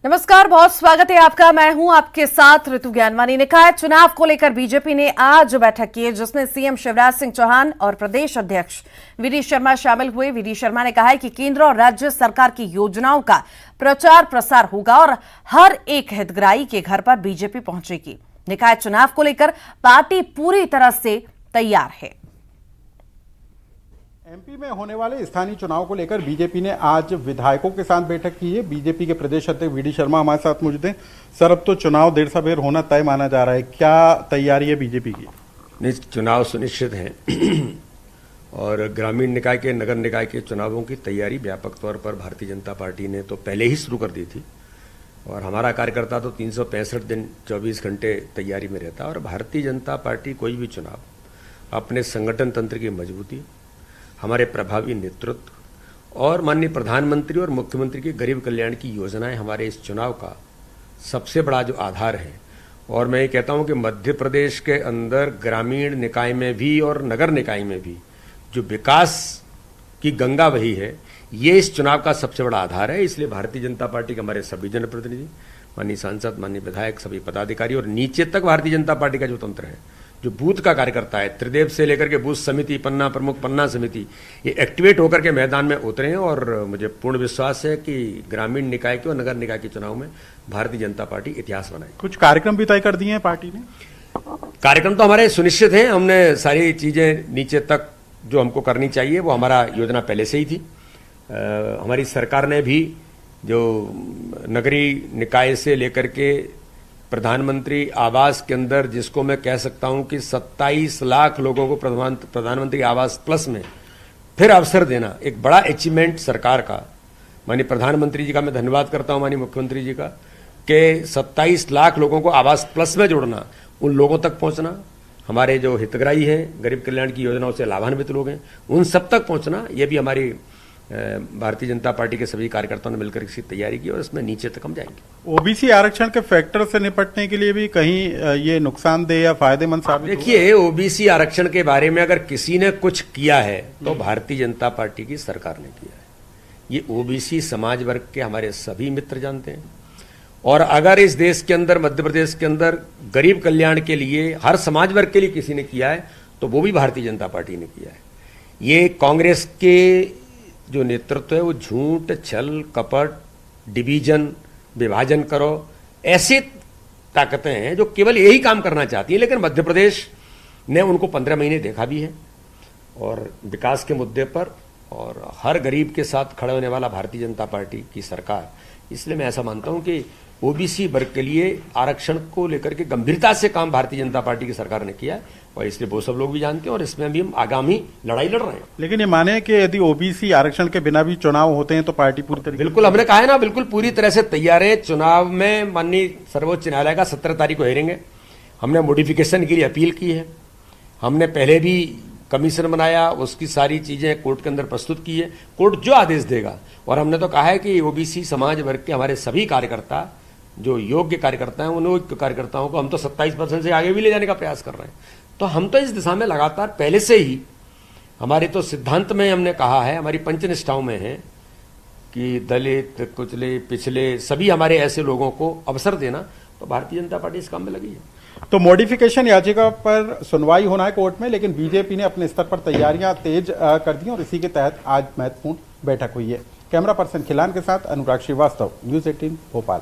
नमस्कार, बहुत स्वागत है आपका। मैं हूं आपके साथ ऋतु ज्ञानवानी। निकाय चुनाव को लेकर बीजेपी ने आज बैठक की है, जिसमें सीएम शिवराज सिंह चौहान और प्रदेश अध्यक्ष वीडी शर्मा शामिल हुए। वीडी शर्मा ने कहा है कि केंद्र और राज्य सरकार की योजनाओं का प्रचार प्रसार होगा और हर एक हितग्राही के घर पर बीजेपी पहुंचेगी। निकाय चुनाव को लेकर पार्टी पूरी तरह से तैयार है। एमपी में होने वाले स्थानीय चुनाव को लेकर बीजेपी ने आज विधायकों के साथ बैठक की है। बीजेपी के प्रदेश अध्यक्ष वीडी शर्मा हमारे साथ मौजूद हैं। सर, अब तो चुनाव देर सवेर होना तय माना जा रहा है, क्या तैयारी है बीजेपी की? नहीं, चुनाव सुनिश्चित हैं और ग्रामीण निकाय के, नगर निकाय के चुनावों की तैयारी व्यापक तौर पर भारतीय जनता पार्टी ने तो पहले ही शुरू कर दी थी और हमारा कार्यकर्ता तो 365 दिन 24 घंटे तैयारी में रहता है। और भारतीय जनता पार्टी कोई भी चुनाव अपने संगठन तंत्र की मजबूती, हमारे प्रभावी नेतृत्व और माननीय प्रधानमंत्री और मुख्यमंत्री की गरीब कल्याण की योजनाएं हमारे इस चुनाव का सबसे बड़ा जो आधार है। और मैं ये कहता हूं कि मध्य प्रदेश के अंदर ग्रामीण निकाय में भी और नगर निकाय में भी जो विकास की गंगा बही है, ये इस चुनाव का सबसे बड़ा आधार है। इसलिए भारतीय जनता पार्टी के हमारे सभी जनप्रतिनिधि, माननीय सांसद, माननीय विधायक, सभी पदाधिकारी और नीचे तक भारतीय जनता पार्टी का जो तंत्र है, जो बूथ का कार्यकर्ता है, त्रिदेव से लेकर के बूथ समिति, पन्ना प्रमुख, पन्ना समिति, ये एक्टिवेट होकर के मैदान में उतरे हैं। और मुझे पूर्ण विश्वास है कि ग्रामीण निकाय के और नगर निकाय के चुनाव में भारतीय जनता पार्टी इतिहास बनाएगी। कुछ कार्यक्रम भी तय कर दिए हैं पार्टी ने? कार्यक्रम तो हमारे सुनिश्चित हैं। हमने सारी चीजें नीचे तक जो हमको करनी चाहिए वो हमारा योजना पहले से ही थी। हमारी सरकार ने भी जो नगरीय निकाय से लेकर के प्रधानमंत्री आवास के अंदर, जिसको मैं कह सकता हूं कि 27 लाख लोगों को प्रधानमंत्री आवास प्लस में फिर अवसर देना, एक बड़ा अचीवमेंट सरकार का। माननीय प्रधानमंत्री जी का मैं धन्यवाद करता हूं, माननीय मुख्यमंत्री जी का, कि 27 लाख लोगों को आवास प्लस में जोड़ना, उन लोगों तक पहुंचना, हमारे जो हितग्राही हैं, गरीब कल्याण की योजनाओं से लाभान्वित लोग हैं, उन सब तक पहुंचना, ये भी हमारी भारतीय जनता पार्टी के सभी कार्यकर्ताओं ने मिलकर इसकी तैयारी की और इसमें नीचे तक हम जाएंगे। ओबीसी आरक्षण के फैक्टर से निपटने के लिए भी कहीं ये नुकसानदेह या फायदेमंद साबित? देखिए, ओबीसी आरक्षण के बारे में अगर किसी ने कुछ किया है तो भारतीय जनता पार्टी की सरकार ने किया है। ये ओबीसी समाज वर्ग के हमारे सभी मित्र जानते हैं। और अगर इस देश के अंदर, मध्य प्रदेश के अंदर गरीब कल्याण के लिए, हर समाज वर्ग के लिए किसी ने किया है तो वो भी भारतीय जनता पार्टी ने किया है। ये कांग्रेस के जो नेतृत्व है वो झूठ, छल, कपट, डिवीजन, विभाजन करो, ऐसी ताकतें हैं जो केवल यही काम करना चाहती है। लेकिन मध्य प्रदेश ने उनको 15 महीने देखा भी है और विकास के मुद्दे पर और हर गरीब के साथ खड़े होने वाला भारतीय जनता पार्टी की सरकार। इसलिए मैं ऐसा मानता हूं कि ओबीसी वर्ग के लिए आरक्षण को लेकर के गंभीरता से काम भारतीय जनता पार्टी की सरकार ने किया है और इसलिए वो सब लोग भी जानते हैं और इसमें भी हम आगामी लड़ाई लड़ रहे हैं। लेकिन ये माने कि यदि ओबीसी आरक्षण के बिना भी चुनाव होते हैं तो पार्टी पूरी तरीके? बिल्कुल, हमने कहा है ना, बिल्कुल पूरी तरह से तैयार है। चुनाव में माननीय सर्वोच्च न्यायालय का 17 तारीख को हेयरिंग है। हमने मॉडिफिकेशन के लिए अपील की है। हमने पहले भी कमीशन बनाया, उसकी सारी चीजें कोर्ट के अंदर प्रस्तुत की है। कोर्ट जो आदेश देगा, और हमने तो कहा है कि ओबीसी समाज वर्ग के हमारे सभी कार्यकर्ता, जो योग्य कार्यकर्ता हैं, उन योग्य कार्यकर्ताओं को हम तो 27% से आगे भी ले जाने का प्रयास कर रहे हैं। तो हम तो इस दिशा में लगातार पहले से ही, हमारे तो सिद्धांत में हमने कहा है, हमारी पंचनिष्ठाओं में है कि दलित, कुचले, पिछले सभी हमारे ऐसे लोगों को अवसर देना, तो भारतीय जनता पार्टी इस काम में लगी है। तो मॉडिफिकेशन याचिका पर सुनवाई होना है कोर्ट में, लेकिन बीजेपी ने अपने स्तर पर तैयारियां तेज कर दी और इसी के तहत आज महत्वपूर्ण बैठक हुई है। कैमरा पर्सन खिलान के साथ अनुराग श्रीवास्तव, न्यूज़ 18 भोपाल।